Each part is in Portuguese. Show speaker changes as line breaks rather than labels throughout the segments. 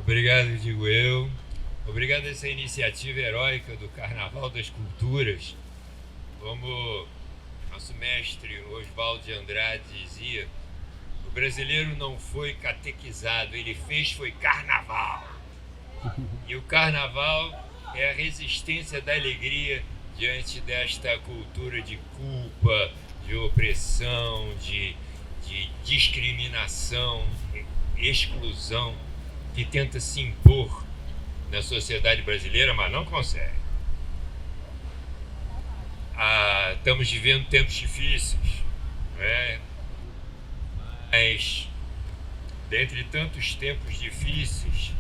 Obrigado, digo eu. Obrigado a essa iniciativa heróica do Carnaval das Culturas. Como nosso mestre Oswaldo de Andrade dizia, o brasileiro não foi catequizado, ele foi carnaval. E o carnaval é a resistência da alegria diante desta cultura de culpa, de opressão, de discriminação, exclusão, que tenta se impor na sociedade brasileira, mas não consegue. Estamos vivendo tempos difíceis, né? Mas, dentre tantos tempos difíceis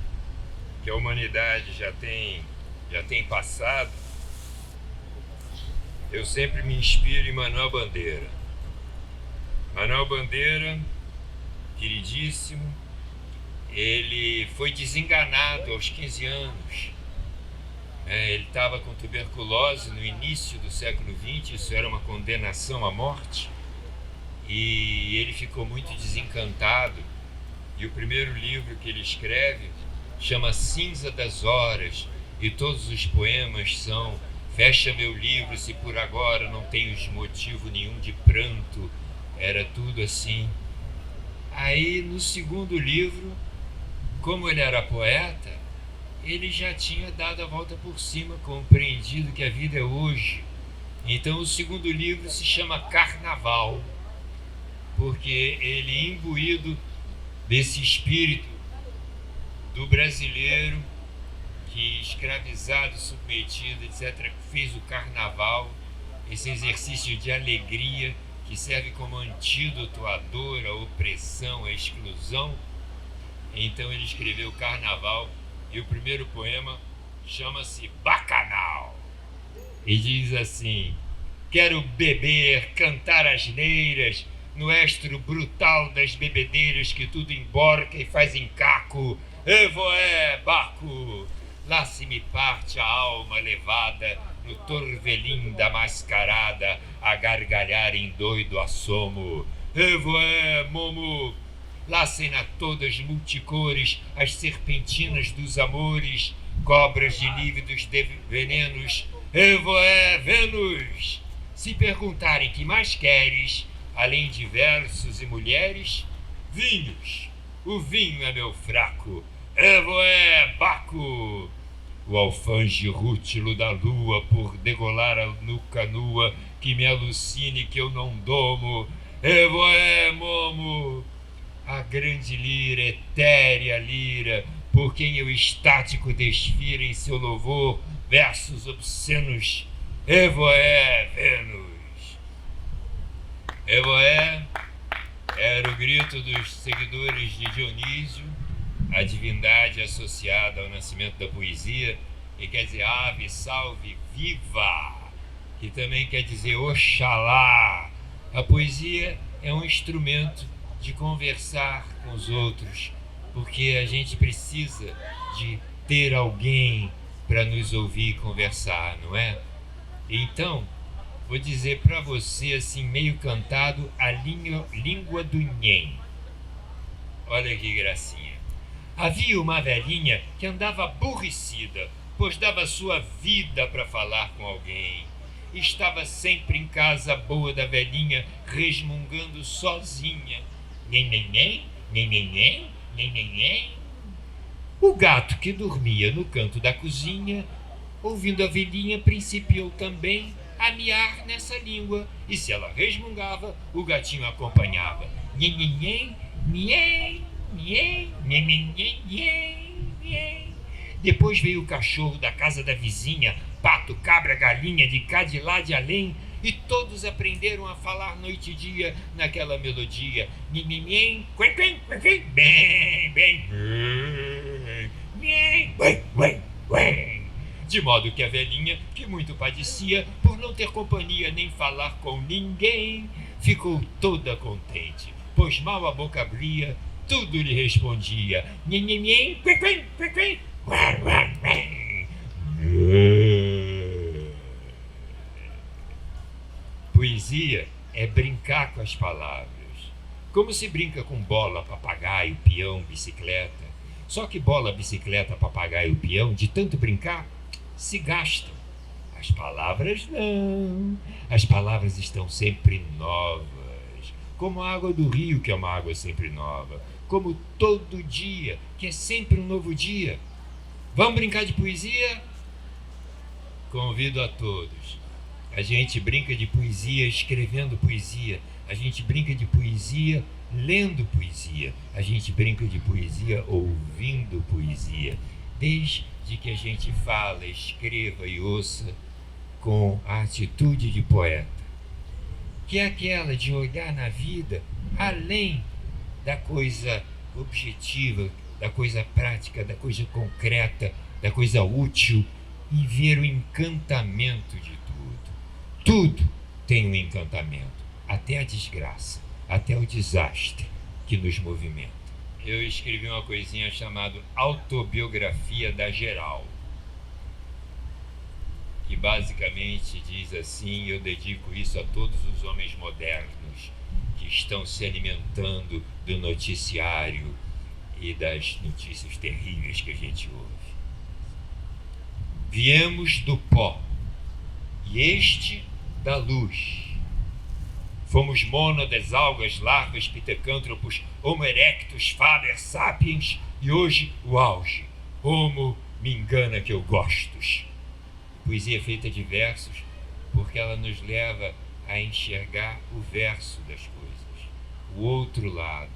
que a humanidade já tem passado, eu sempre me inspiro em Manuel Bandeira. Manuel Bandeira, queridíssimo, ele foi desenganado aos 15 anos. Ele estava com tuberculose no início do século XX, isso era uma condenação à morte, e ele ficou muito desencantado. E o primeiro livro que ele escreve chama Cinza das Horas, e todos os poemas são: fecha meu livro se por agora não tens motivo nenhum de pranto. Era tudo assim. Aí no segundo livro, como ele era poeta, ele já tinha dado a volta por cima, compreendido que a vida é hoje. Então o segundo livro se chama Carnaval, porque ele, imbuído desse espírito do brasileiro que, escravizado, submetido, etc., fez o carnaval, esse exercício de alegria que serve como antídoto à dor, à opressão, à exclusão. Então ele escreveu Carnaval, e o primeiro poema chama-se Bacanal. E diz assim: quero beber, cantar asneiras, no estro brutal das bebedeiras que tudo emborca e faz encaco. Evoé, Baco, lá se me parte a alma levada no torvelim da mascarada, a gargalhar em doido assomo. Evoé, Momo, lacem a todas multicores as serpentinas dos amores, cobras de lívidos venenos. Evoé, Vênus, se perguntarem que mais queres, além de versos e mulheres, vinhos, o vinho é meu fraco. Evoé, Baco, o alfange rútilo da lua por degolar a nuca nua que me alucine que eu não domo. Evoé, Momo, a grande lira, etérea lira, por quem eu estático desfira em seu louvor versos obscenos. Evoé, Vênus. Evoé era o grito dos seguidores de Dionísio, a divindade associada ao nascimento da poesia, e quer dizer ave, salve, viva, que também quer dizer oxalá. A poesia é um instrumento de conversar com os outros, porque a gente precisa de ter alguém para nos ouvir conversar, não é? Então, vou dizer para você, assim, meio cantado, a língua do Nhen. Olha que gracinha. Havia uma velhinha que andava aborrecida, pois dava sua vida para falar com alguém. Estava sempre em casa boa da velhinha, resmungando sozinha. Nem, nem, nem, nem, nem, nem, nem, nem, nem. O gato que dormia no canto da cozinha, ouvindo a velhinha, principiou também a miar nessa língua, e se ela resmungava, o gatinho acompanhava. Nhen, nhen, nhen, nhen, nhen, nhen, nhen, nhen, nhen. Depois veio o cachorro da casa da vizinha, pato, cabra, galinha, de cá, de lá, de além, e todos aprenderam a falar noite e dia naquela melodia. Nhen, nhen, nhen, quen, quen, quen, quen, bem, bem, nhen, ué, ué, ué. De modo que a velhinha, que muito padecia por não ter companhia nem falar com ninguém, ficou toda contente, pois mal a boca abria, tudo lhe respondia. Nhen, nhen, nhen, quen, quen, quen, quen, ué, ué, ué. Poesia é brincar com as palavras, como se brinca com bola, papagaio, peão, bicicleta. Só que bola, bicicleta, papagaio, peão, de tanto brincar, se gastam. As palavras não. As palavras estão sempre novas. Como a água do rio, que é uma água sempre nova. Como todo dia, que é sempre um novo dia. Vamos brincar de poesia? Convido a todos. A gente brinca de poesia escrevendo poesia. A gente brinca de poesia lendo poesia. A gente brinca de poesia ouvindo poesia. Desde que a gente fala, escreva e ouça com a atitude de poeta, que é aquela de olhar na vida além da coisa objetiva, da coisa prática, da coisa concreta, da coisa útil, e ver o encantamento de tudo. Tudo tem um encantamento, até a desgraça, até o desastre que nos movimenta. Eu escrevi uma coisinha chamada Autobiografia da Geral, que basicamente diz assim: eu dedico isso a todos os homens modernos que estão se alimentando do noticiário e das notícias terríveis que a gente ouve. Viemos do pó, e este da luz. Fomos mônadas, algas, larvas, pitecântropos, homo erectus, faber, sapiens, e hoje o auge. Homo me engana que eu gostos. Poesia feita de versos, porque ela nos leva a enxergar o verso das coisas, o outro lado,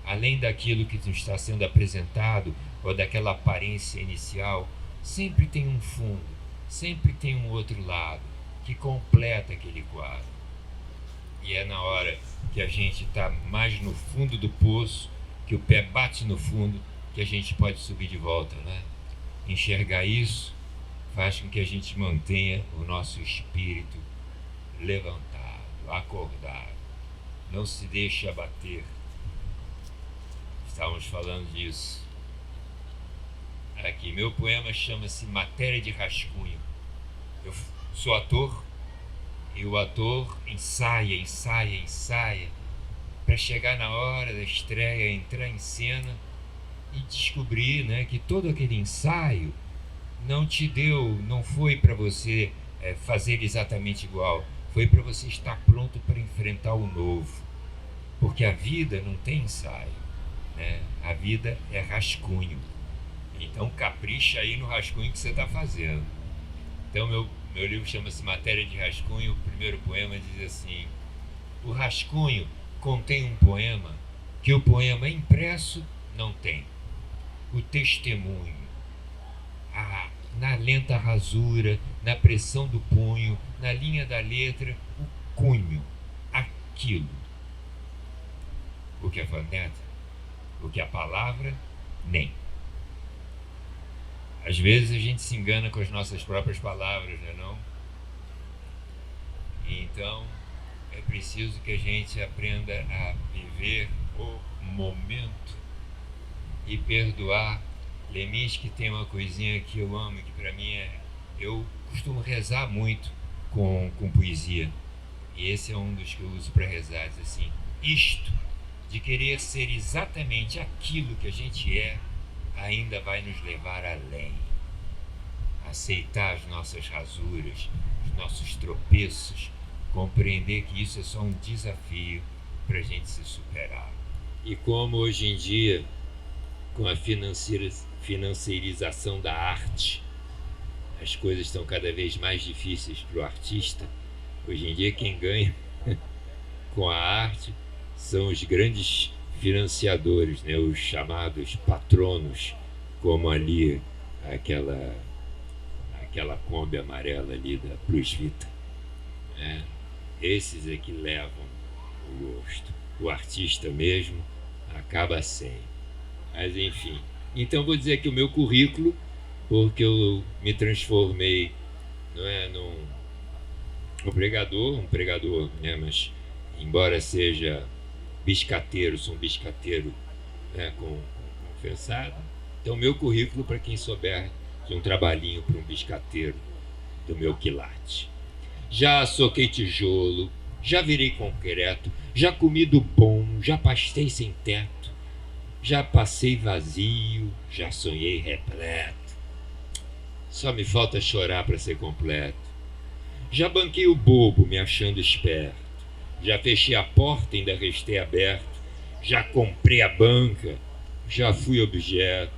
além daquilo que nos está sendo apresentado, ou daquela aparência inicial. Sempre tem um fundo, sempre tem um outro lado que completa aquele quadro. E é na hora que a gente está mais no fundo do poço, que o pé bate no fundo, que a gente pode subir de volta, né? Enxergar isso faz com que a gente mantenha o nosso espírito levantado, acordado. Não se deixe abater. Estávamos falando disso aqui. Meu poema chama-se Matéria de Rascunho. Eu sou ator, e o ator ensaia para chegar na hora da estreia, entrar em cena e descobrir, né, que todo aquele ensaio não foi para você fazer exatamente igual, foi para você estar pronto para enfrentar o novo, porque a vida não tem ensaio, né? A vida é rascunho. Então capricha aí no rascunho que você está fazendo. Então meu livro chama-se Matéria de Rascunho. O primeiro poema diz assim: o rascunho contém um poema que o poema impresso não tem. O testemunho, na lenta rasura, na pressão do punho, na linha da letra, o cunho, aquilo. O que é faneta, o que é a palavra, nem. Às vezes a gente se engana com as nossas próprias palavras, não é não? Então, é preciso que a gente aprenda a viver o momento e perdoar. Leminski tem uma coisinha que eu amo, que para mim eu costumo rezar muito com poesia. E esse é um dos que eu uso para rezar, diz assim: isto de querer ser exatamente aquilo que a gente é, ainda vai nos levar além. Aceitar as nossas rasuras, os nossos tropeços, compreender que isso é só um desafio para a gente se superar. E como hoje em dia, com a financiarização da arte, as coisas estão cada vez mais difíceis para o artista. Hoje em dia quem ganha com a arte são os grandes financiadores, né? Os chamados patronos, como ali aquela Kombi amarela ali da Plus Vita, né? Esses é que levam o gosto. O artista mesmo acaba sem. Mas enfim, então vou dizer aqui o meu currículo, porque eu me transformei, não é, um pregador, né? Mas embora seja biscateiro, sou um biscateiro, né, confessado. Então meu currículo, para quem souber, de um trabalhinho para um biscateiro do meu quilate. Já soquei tijolo, já virei concreto, já comi do bom, já pastei sem teto. Já passei vazio, já sonhei repleto. Só me falta chorar para ser completo. Já banquei o bobo me achando esperto. Já fechei a porta e ainda restei aberto. Já comprei a banca, já fui objeto.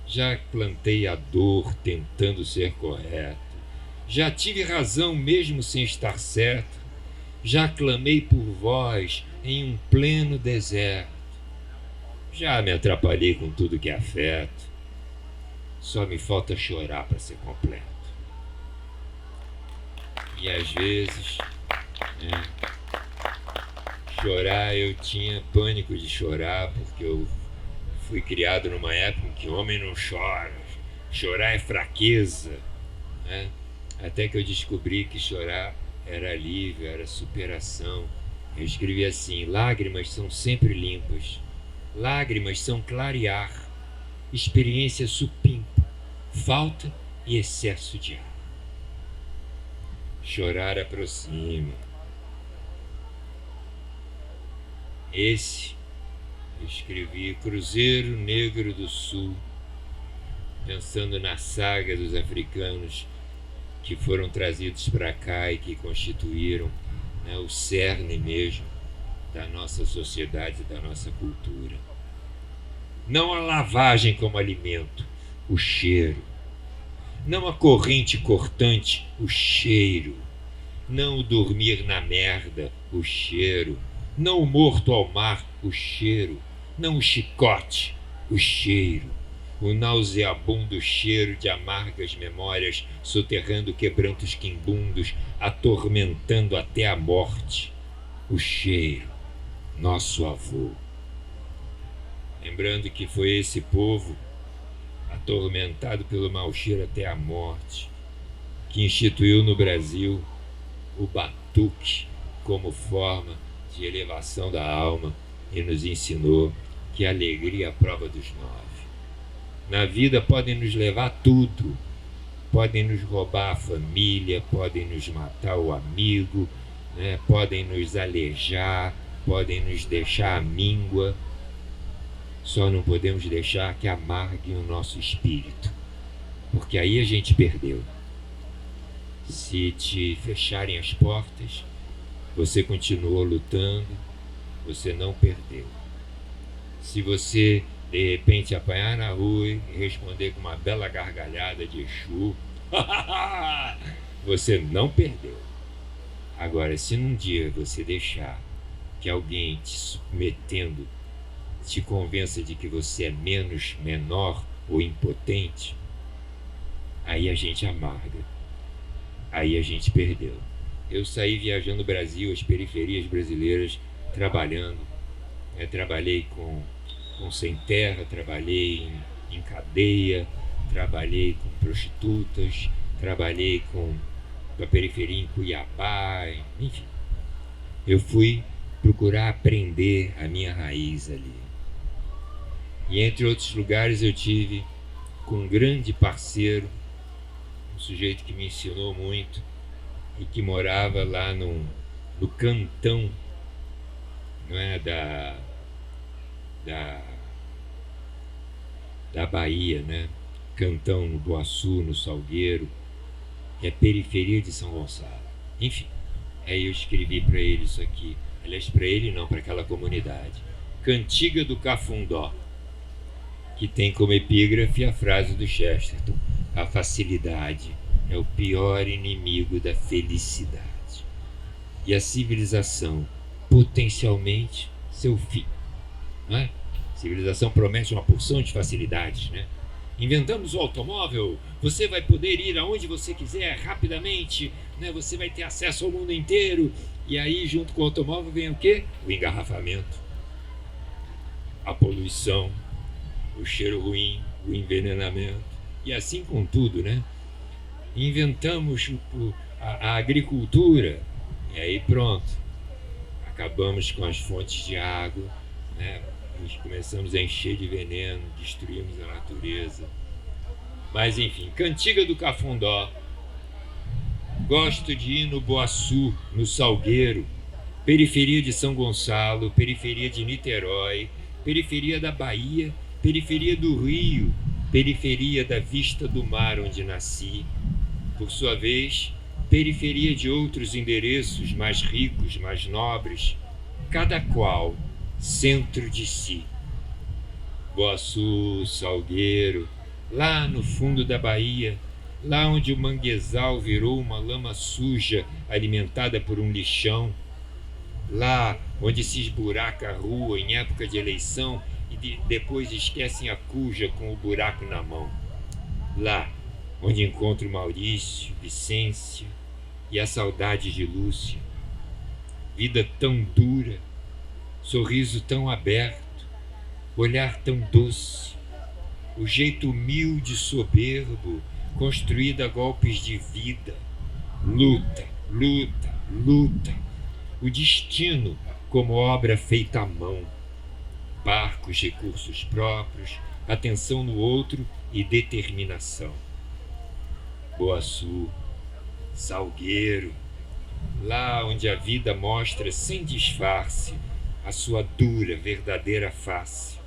Já plantei a dor tentando ser correto. Já tive razão mesmo sem estar certo. Já clamei por voz em um pleno deserto. Já me atrapalhei com tudo que afeto. Só me falta chorar para ser completo. E às vezes, chorar, eu tinha pânico de chorar, porque eu fui criado numa época em que homem não chora. Chorar é fraqueza, né? Até que eu descobri que chorar era alívio, era superação. Eu escrevi assim: lágrimas são sempre limpas. Lágrimas são clarear. Experiência supimpa, falta e excesso de ar. Chorar aproxima. Esse eu escrevi Cruzeiro Negro do Sul, pensando na saga dos africanos que foram trazidos para cá e que constituíram, né, o cerne mesmo da nossa sociedade, da nossa cultura. Não a lavagem como alimento, o cheiro. Não a corrente cortante, o cheiro. Não o dormir na merda, o cheiro. Não o morto ao mar, o cheiro. Não o chicote, o cheiro. O nauseabundo cheiro de amargas memórias soterrando quebrantos quimbundos, atormentando até a morte. O cheiro, nosso avô. Lembrando que foi esse povo, atormentado pelo mau cheiro até a morte, que instituiu no Brasil o batuque como forma de elevação da alma e nos ensinou que a alegria é a prova dos 9. Na vida podem nos levar tudo, podem nos roubar a família, podem nos matar o amigo, né? Podem nos alejar, podem nos deixar à míngua. Só não podemos deixar que amarguem o nosso espírito, porque aí a gente perdeu. Se te fecharem as portas, você continuou lutando, você não perdeu. Se você de repente apanhar na rua e responder com uma bela gargalhada de Exu, você não perdeu. Agora, se num dia você deixar que alguém te submetendo te convença de que você é menos, menor ou impotente, aí a gente amarga, aí a gente perdeu. Eu saí viajando o Brasil, as periferias brasileiras, trabalhando. Trabalhei com sem terra, trabalhei em cadeia, trabalhei com prostitutas, trabalhei com a periferia em Cuiabá, enfim. Eu fui procurar aprender a minha raiz ali. E entre outros lugares eu tive com um grande parceiro, um sujeito que me ensinou muito e que morava lá no cantão, não é, da Bahia, né? Cantão no Boaçu, no Salgueiro, que é periferia de São Gonçalo. Enfim, aí eu escrevi para ele isso aqui. Aliás, para ele não, para aquela comunidade. Cantiga do Cafundó, que tem como epígrafe a frase do Chesterton: a facilidade é o pior inimigo da felicidade. E a civilização, potencialmente, seu fim. Não é? A civilização promete uma porção de facilidades, né? Inventamos o automóvel, você vai poder ir aonde você quiser rapidamente, né? Você vai ter acesso ao mundo inteiro. E aí, junto com o automóvel, vem o quê? O engarrafamento, a poluição, o cheiro ruim, o envenenamento. E assim com tudo, né? Inventamos a agricultura, e aí pronto, acabamos com as fontes de água, né? Nós começamos a encher de veneno, destruímos a natureza. Mas enfim, Cantiga do Cafundó. Gosto de ir no Boaçu, no Salgueiro, periferia de São Gonçalo, periferia de Niterói, periferia da Bahia, periferia do Rio, periferia da vista do mar onde nasci. Por sua vez, periferia de outros endereços mais ricos, mais nobres, cada qual centro de si. Boaçu, Salgueiro, lá no fundo da Bahia, lá onde o manguezal virou uma lama suja alimentada por um lixão, lá onde se esburaca a rua em época de eleição e depois esquecem a cuja com o buraco na mão, lá onde encontro Maurício, Vicência e a saudade de Lúcia. Vida tão dura, sorriso tão aberto, olhar tão doce, o jeito humilde e soberbo, construído a golpes de vida, luta, luta, luta, o destino como obra feita à mão, barcos, recursos próprios, atenção no outro e determinação. Boaçu, Salgueiro, lá onde a vida mostra sem disfarce a sua dura, verdadeira face.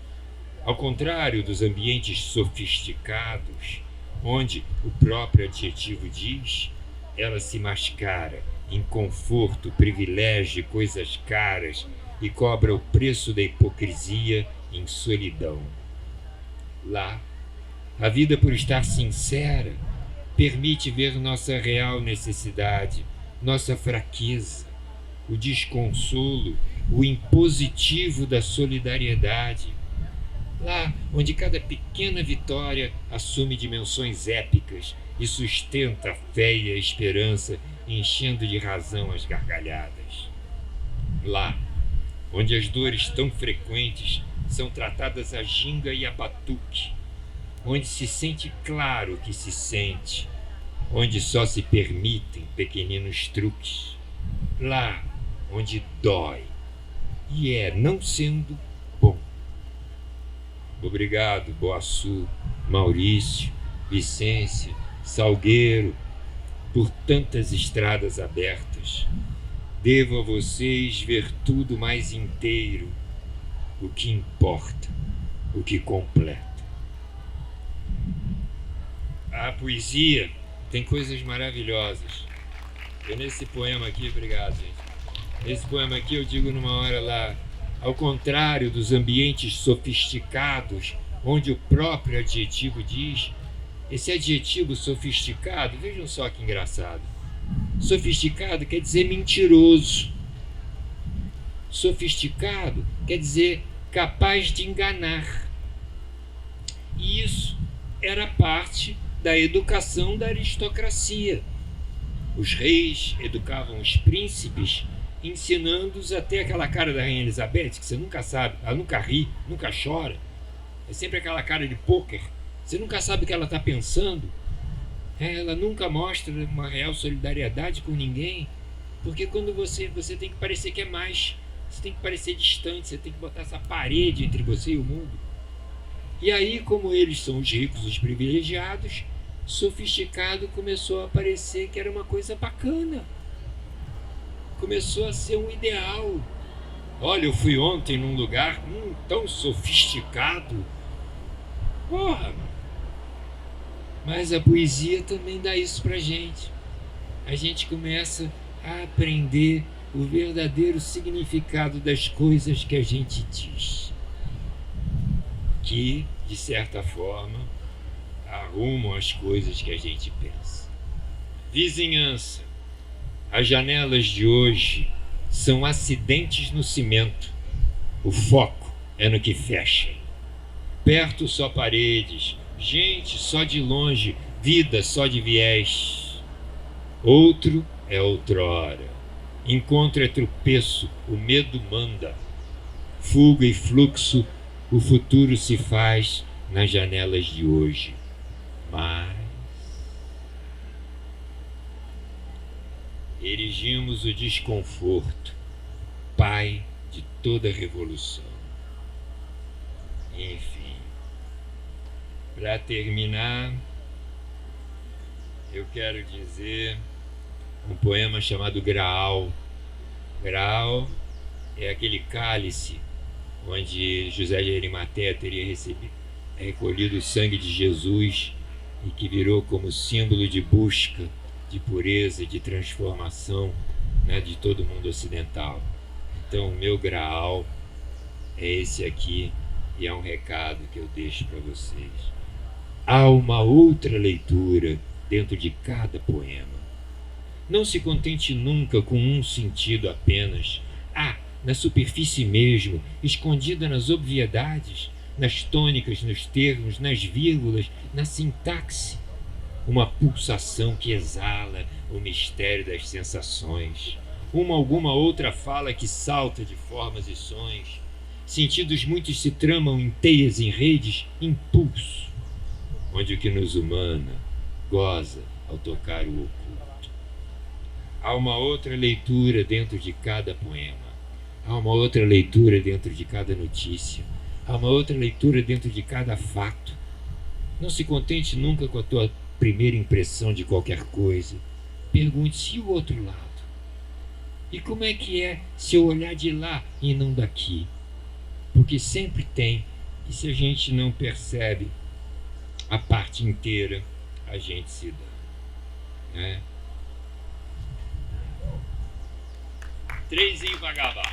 Ao contrário dos ambientes sofisticados, onde o próprio adjetivo diz, ela se mascara em conforto, privilégio e coisas caras e cobra o preço da hipocrisia em solidão. Lá, a vida, por estar sincera, permite ver nossa real necessidade, nossa fraqueza, o desconsolo, o impositivo da solidariedade. Lá onde cada pequena vitória assume dimensões épicas e sustenta a fé e a esperança, enchendo de razão as gargalhadas. Lá onde as dores tão frequentes são tratadas a ginga e a batuque, onde se sente claro o que se sente, onde só se permitem pequeninos truques. Lá onde dói e não sendo bom. Obrigado, Boaçu, Maurício, Vicência, Salgueiro, por tantas estradas abertas. Devo a vocês ver tudo mais inteiro, o que importa, o que completa. A poesia tem coisas maravilhosas. Eu nesse poema aqui, obrigado, gente. Nesse poema aqui eu digo numa hora lá, ao contrário dos ambientes sofisticados, onde o próprio adjetivo diz, esse adjetivo sofisticado, vejam só que engraçado. Sofisticado quer dizer mentiroso. Sofisticado quer dizer capaz de enganar. E isso era parte da educação da aristocracia. Os reis educavam os príncipes, ensinando-os a ter aquela cara da Rainha Elizabeth, que você nunca sabe, ela nunca ri, nunca chora. É sempre aquela cara de pôquer. Você nunca sabe o que ela está pensando. Ela nunca mostra uma real solidariedade com ninguém, porque quando você tem que parecer que é mais, você tem que parecer distante, você tem que botar essa parede entre você e o mundo. E aí, como eles são os ricos, os privilegiados, sofisticado começou a parecer que era uma coisa bacana. Começou a ser um ideal. Olha, eu fui ontem num lugar tão sofisticado. Porra! Mas a poesia também dá isso pra gente. A gente começa a aprender o verdadeiro significado das coisas que a gente diz, que, de certa forma, arrumam as coisas que a gente pensa. Vizinhança. As janelas de hoje são acidentes no cimento. O foco é no que fecha. Perto só paredes, gente só de longe, vida só de viés. Outro é outrora. Encontro é tropeço, o medo manda. Fuga e fluxo, o futuro se faz nas janelas de hoje. Mas erigimos o desconforto, pai de toda revolução. Enfim, para terminar, eu quero dizer um poema chamado Graal. Graal é aquele cálice onde José de Arimateia teria recolhido o sangue de Jesus e que virou como símbolo de busca, de pureza, de transformação, né, de todo mundo ocidental. Então, o meu graal é esse aqui e é um recado que eu deixo para vocês. Há uma outra leitura dentro de cada poema. Não se contente nunca com um sentido apenas. Na superfície mesmo, escondida nas obviedades, nas tônicas, nos termos, nas vírgulas, na sintaxe, uma pulsação que exala o mistério das sensações, alguma outra fala que salta de formas e sons, sentidos muitos se tramam em teias, em redes, impulso, onde o que nos humana goza ao tocar o oculto. Há uma outra leitura dentro de cada poema. Há uma outra leitura dentro de cada notícia. Há uma outra leitura dentro de cada fato. Não se contente nunca com a tua primeira impressão de qualquer coisa. Pergunte-se, e o outro lado? E como é que é se eu olhar de lá e não daqui? Porque sempre tem, e se a gente não percebe a parte inteira, a gente se dá, né? 3 para acabar.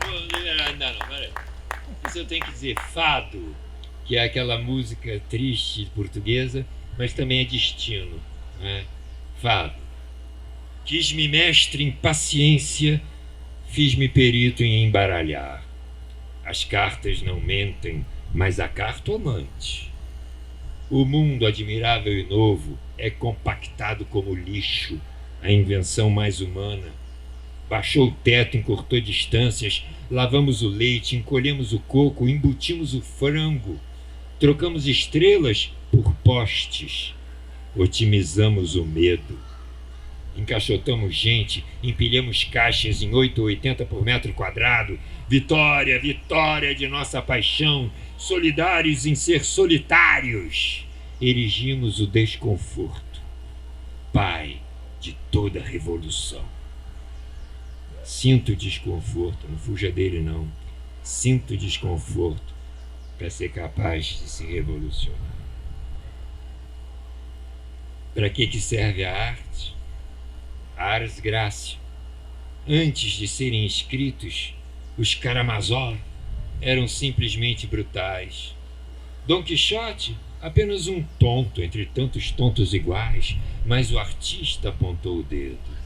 Não vou liberar ainda não, peraí. Isso eu tenho que dizer fado, que é aquela música triste portuguesa, mas também é destino, né? Fado. Quis-me mestre em paciência, fiz-me perito em embaralhar. As cartas não mentem, mas a cartomante. O mundo admirável e novo é compactado como lixo, a invenção mais humana. Baixou o teto, encurtou distâncias, lavamos o leite, encolhemos o coco, embutimos o frango, trocamos estrelas por postes, otimizamos o medo, encaixotamos gente, empilhamos caixas em 8 ou 80 por metro quadrado. Vitória, vitória de nossa paixão, solidários em ser solitários, erigimos o desconforto, pai de toda revolução. Sinto desconforto, não fuja dele não. Sinto desconforto para ser capaz de se revolucionar. Para que serve a arte? A ars gratia. Antes de serem escritos, os Karamazov eram simplesmente brutais. Dom Quixote, apenas um tonto entre tantos tontos iguais, mas o artista apontou o dedo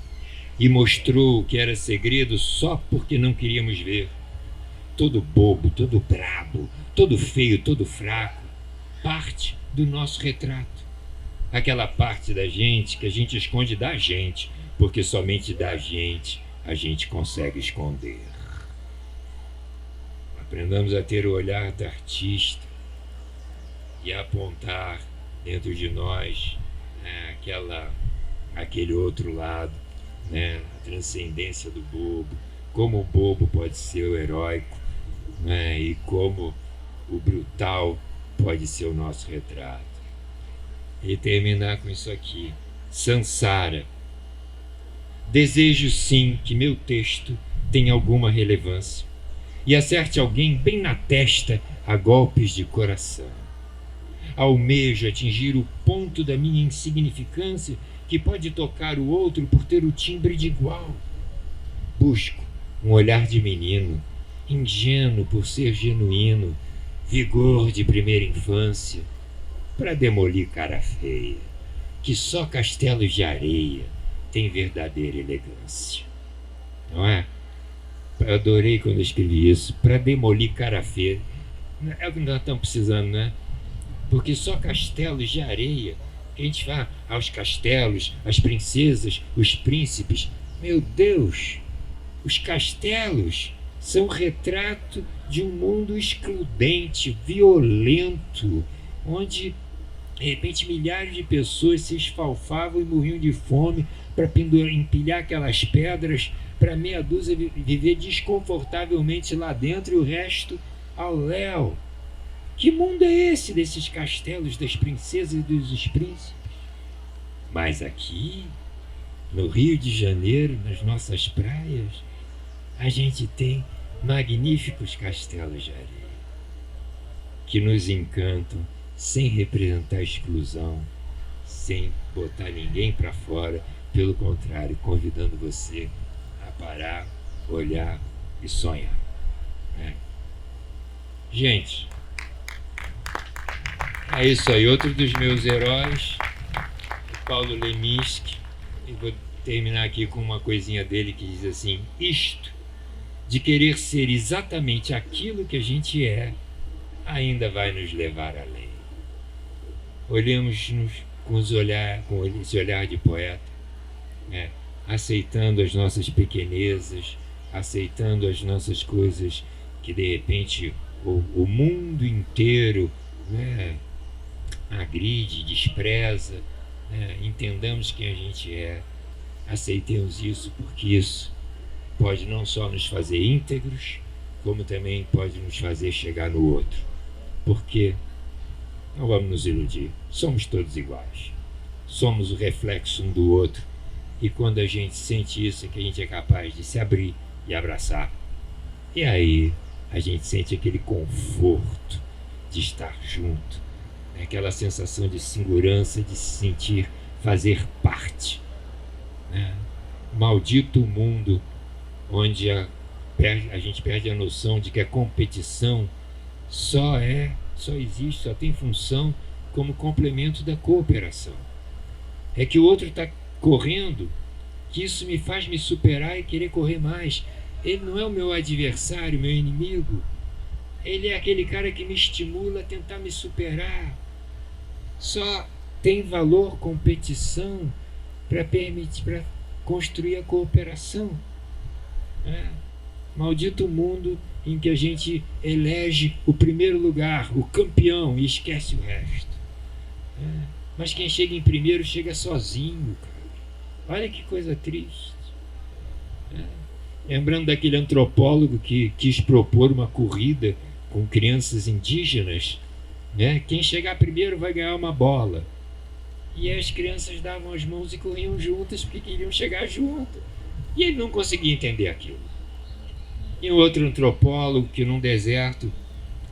e mostrou o que era segredo só porque não queríamos ver. Todo bobo, todo brabo, todo feio, todo fraco, parte do nosso retrato. Aquela parte da gente que a gente esconde da gente, porque somente da gente a gente consegue esconder. Aprendamos a ter o olhar do artista e a apontar dentro de nós, né, aquele outro lado, né, a transcendência do bobo, como o bobo pode ser o heróico, né, e como o brutal pode ser o nosso retrato. E terminar com isso aqui. Sansara. Desejo sim que meu texto tenha alguma relevância e acerte alguém bem na testa a golpes de coração. Almejo atingir o ponto da minha insignificância que pode tocar o outro por ter o timbre de igual. Busco um olhar de menino, ingênuo por ser genuíno, vigor de primeira infância, para demolir cara feia, que só castelos de areia tem verdadeira elegância. Não é? Eu adorei quando eu escrevi isso, para demolir cara feia. É o que nós estamos precisando, né? Porque só castelos de areia, a gente vai aos castelos, as princesas, os príncipes. Meu Deus, os castelos são retrato de um mundo excludente, violento, onde de repente milhares de pessoas se esfalfavam e morriam de fome para empilhar aquelas pedras para meia dúzia viver desconfortavelmente lá dentro e o resto ao léu. Que mundo é esse desses castelos, das princesas e dos príncipes? Mas aqui, no Rio de Janeiro, nas nossas praias, a gente tem magníficos castelos de areia, que nos encantam sem representar exclusão, sem botar ninguém para fora, pelo contrário, convidando você a parar, olhar e sonhar. Gente, é isso aí. Outro dos meus heróis, o Paulo Leminski. E vou terminar aqui com uma coisinha dele que diz assim: isto de querer ser exatamente aquilo que a gente é, ainda vai nos levar além. Olhemos-nos com esse olhar de poeta, aceitando as nossas pequenezas, aceitando as nossas coisas que de repente o mundo inteiro agride, despreza. Entendamos quem a gente é, aceitemos isso, porque isso pode não só nos fazer íntegros, como também pode nos fazer chegar no outro. Porque não vamos nos iludir, somos todos iguais, somos o reflexo um do outro, e quando a gente sente isso é que a gente é capaz de se abrir e abraçar, e aí a gente sente aquele conforto de estar junto, aquela sensação de segurança, de se sentir fazer parte. Maldito mundo onde a gente perde a noção de que a competição só existe, só tem função como complemento da cooperação. É que o outro está correndo, que isso me faz me superar e querer correr mais. Ele não é o meu adversário, meu inimigo. Ele é aquele cara que me estimula a tentar me superar. Só tem valor competição para construir a cooperação. Maldito mundo em que a gente elege o primeiro lugar, o campeão, e esquece o resto. Mas quem chega em primeiro chega sozinho, cara. Olha que coisa triste. Lembrando daquele antropólogo que quis propor uma corrida com crianças indígenas, quem chegar primeiro vai ganhar uma bola. E as crianças davam as mãos e corriam juntas porque queriam chegar junto. E ele não conseguia entender aquilo. E outro antropólogo que num deserto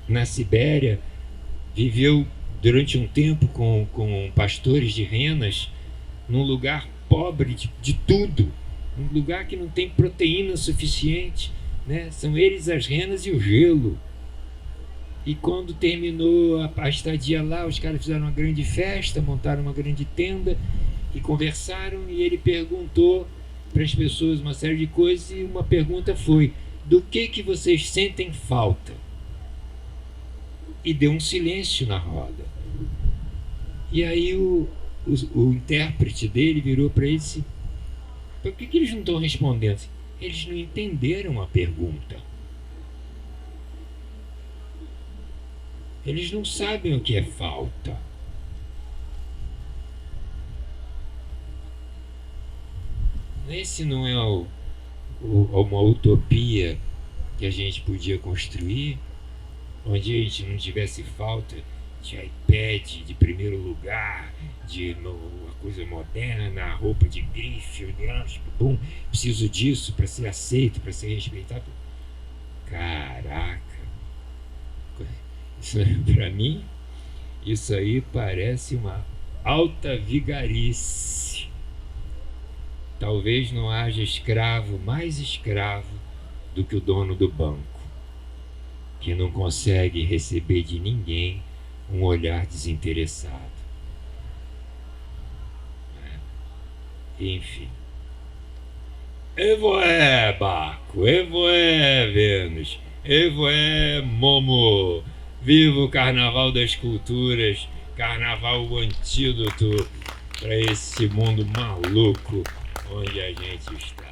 na Sibéria viveu durante um tempo com pastores de renas num lugar pobre de tudo, um lugar que não tem proteína suficiente, são eles, as renas e o gelo. E quando terminou a estadia lá, os caras fizeram uma grande festa, montaram uma grande tenda e conversaram, e ele perguntou para as pessoas uma série de coisas, e uma pergunta foi: do que vocês sentem falta? E deu um silêncio na roda. E aí o intérprete dele virou para ele e disse: por que eles não estão respondendo? Eles não entenderam a pergunta. Eles não sabem o que é falta. Esse não é uma utopia que a gente podia construir, onde a gente não tivesse falta de iPad de primeiro lugar, de uma coisa moderna, roupa de grife, bom, preciso disso para ser aceito, para ser respeitado. Caraca! Para mim, isso aí parece uma alta vigarice. Talvez não haja escravo mais escravo do que o dono do banco, que não consegue receber de ninguém um olhar desinteressado. Enfim. Evoé, Baco, Evoé, Vênus, Evoé, Momo. Viva o Carnaval das Culturas, Carnaval, o antídoto para esse mundo maluco onde a gente está.